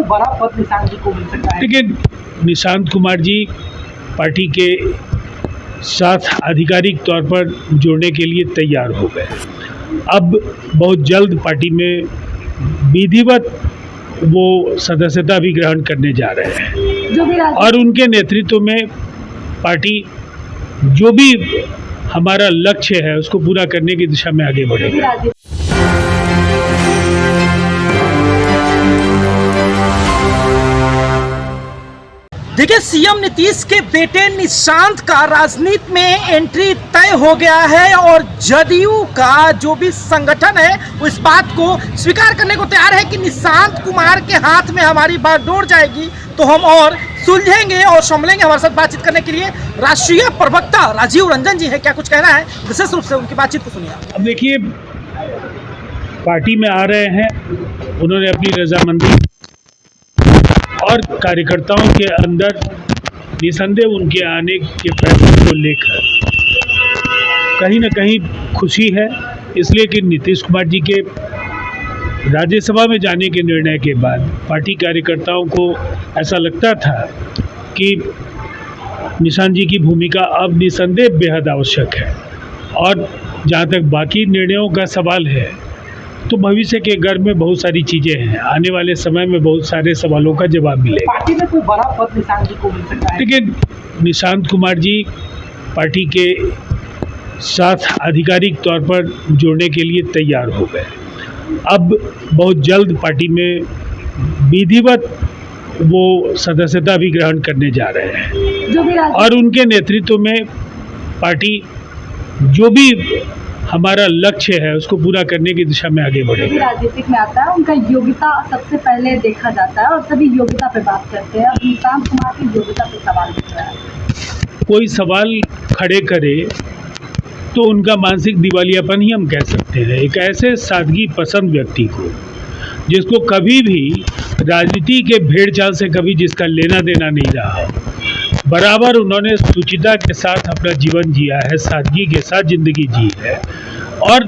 कोई बड़ा पद निशांत जी को मिल सकता है? लेकिन निशांत कुमार जी पार्टी के साथ आधिकारिक तौर पर जोड़ने के लिए तैयार हो गए। अब बहुत जल्द पार्टी में विधिवत वो सदस्यता भी ग्रहण करने जा रहे हैं और उनके नेतृत्व में पार्टी जो भी हमारा लक्ष्य है उसको पूरा करने की दिशा में आगे बढ़ेगी। देखिए, सीएम नीतीश के बेटे निशांत का राजनीति में एंट्री तय हो गया है और जदयू का जो भी संगठन है वो इस बात को स्वीकार करने को तैयार है कि निशांत कुमार के हाथ में हमारी बागडोर जाएगी तो हम और सुलझेंगे और संभलेंगे। हमारे साथ बातचीत करने के लिए राष्ट्रीय प्रवक्ता राजीव रंजन जी है। क्या कुछ कहना है, विशेष रूप से उनकी बातचीत को सुनिए। अब देखिए, पार्टी में आ रहे हैं, उन्होंने अपनी रजामंदी और कार्यकर्ताओं के अंदर निसंदेह उनके आने के फैसले को लेकर कहीं न कहीं खुशी है, इसलिए कि नीतीश कुमार जी के राज्यसभा में जाने के निर्णय के बाद पार्टी कार्यकर्ताओं को ऐसा लगता था कि निशांत जी की भूमिका अब निसंदेह बेहद आवश्यक है। और जहाँ तक बाकी निर्णयों का सवाल है तो भविष्य के घर में बहुत सारी चीज़ें हैं, आने वाले समय में बहुत सारे सवालों का जवाब मिलेगा। पार्टी में कोई बड़ा पद निशांत जी को मिल सकता है? लेकिन निशांत कुमार जी पार्टी के साथ आधिकारिक तौर पर जोड़ने के लिए तैयार हो गए। अब बहुत जल्द पार्टी में विधिवत वो सदस्यता भी ग्रहण करने जा रहे हैं और उनके नेतृत्व में पार्टी जो भी हमारा लक्ष्य है उसको पूरा करने की दिशा में आगे बढ़ेगी। राजनीतिक में आता है, उनका योग्यता सबसे पहले देखा जाता है और सभी योग्यता पे बात करते हैं। अब निशांत कुमार की योग्यता पे सवाल उठ रहा है। कोई सवाल खड़े करे तो उनका मानसिक दिवालियापन ही हम कह सकते हैं। एक ऐसे सादगी पसंद व्यक्ति को, जिसको कभी भी राजनीति के भेड़ चाल से कभी जिसका लेना देना नहीं रहा, बराबर उन्होंने सुचिता के साथ अपना जीवन जिया है, सादगी के साथ जिंदगी जी है और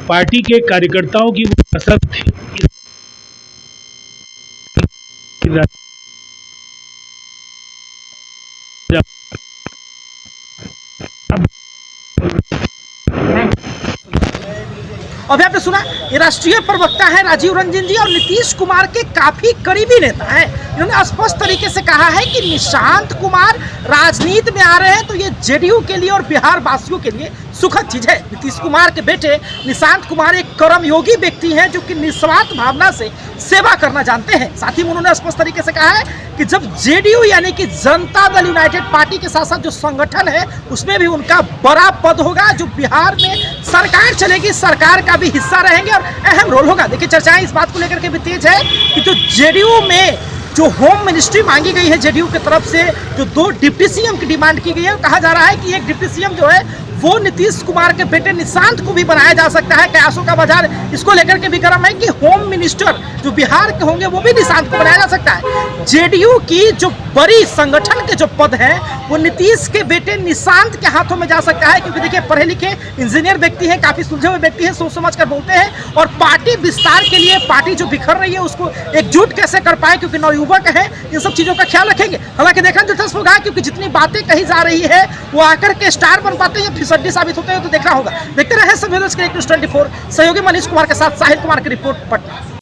पार्टी के कार्यकर्ताओं की वो पसंद थी। अभी आपने सुना, ये राष्ट्रीय प्रवक्ता है राजीव रंजन जी और नीतीश कुमार के काफी करीबी नेता हैं। इन्होंने स्पष्ट तरीके से कहा है कि निशांत कुमार राजनीति में आ रहे हैं तो ये जेडीयू के लिए और बिहार वासियों के लिए सुखद चीज है। नीतीश कुमार के बेटे निशांत कुमार एक कर्मयोगी व्यक्ति हैं जो कि निस्वार्थ भावना से सेवा करना जानते हैं। साथ ही उन्होंने स्पष्ट तरीके से कहा है कि जब जेडीयू यानी कि जनता दल यूनाइटेड पार्टी के साथ साथ जो संगठन है उसमें भी उनका बड़ा पद होगा, जो बिहार में सरकार चलेगी, सरकार का भी हिस्सा रहेंगे और अहम रोल होगा। देखिए, चर्चाएं इस बात को लेकर के भी तेज है कि जो जेडीयू में जो होम मिनिस्ट्री मांगी गई है जेडीयू की तरफ से, जो 2 डिप्टी सीएम की डिमांड की गई है, कहा जा रहा है कि एक डिप्टी सीएम जो है वो नीतीश कुमार के बेटे निशांत को भी बनाया जा सकता है। कयासों का बाजार इसको लेकर के भी गर्म है कि होम मिनिस्टर जो बिहार के होंगे वो भी निशांत को बनाया जा सकता है। जेडीयू की जो बड़ी संगठन के जो पद है वो नीतीश के बेटे निशांत के हाथों में जा सकता है, क्योंकि देखिए पढ़े लिखे इंजीनियर व्यक्ति हैं, काफी सुलझे हुए व्यक्ति हैं, सोच समझ कर बोलते हैं और पार्टी विस्तार के लिए पार्टी जो बिखर रही है उसको एकजुट कैसे कर पाए, क्योंकि नवयुवक है, इन सब चीजों का ख्याल रखेंगे। हालांकि देखना दिलचस्प होगा, क्योंकि जितनी बातें कही जा रही है वो आकर के स्टार बन पाते हैं, फिसड्डी साबित होते हैं, तो देखना होगा। देखते रहे सब न्यूज़ के 24 सहयोगी मनीष कुमार के साथ साहिल कुमार की रिपोर्ट, पटना।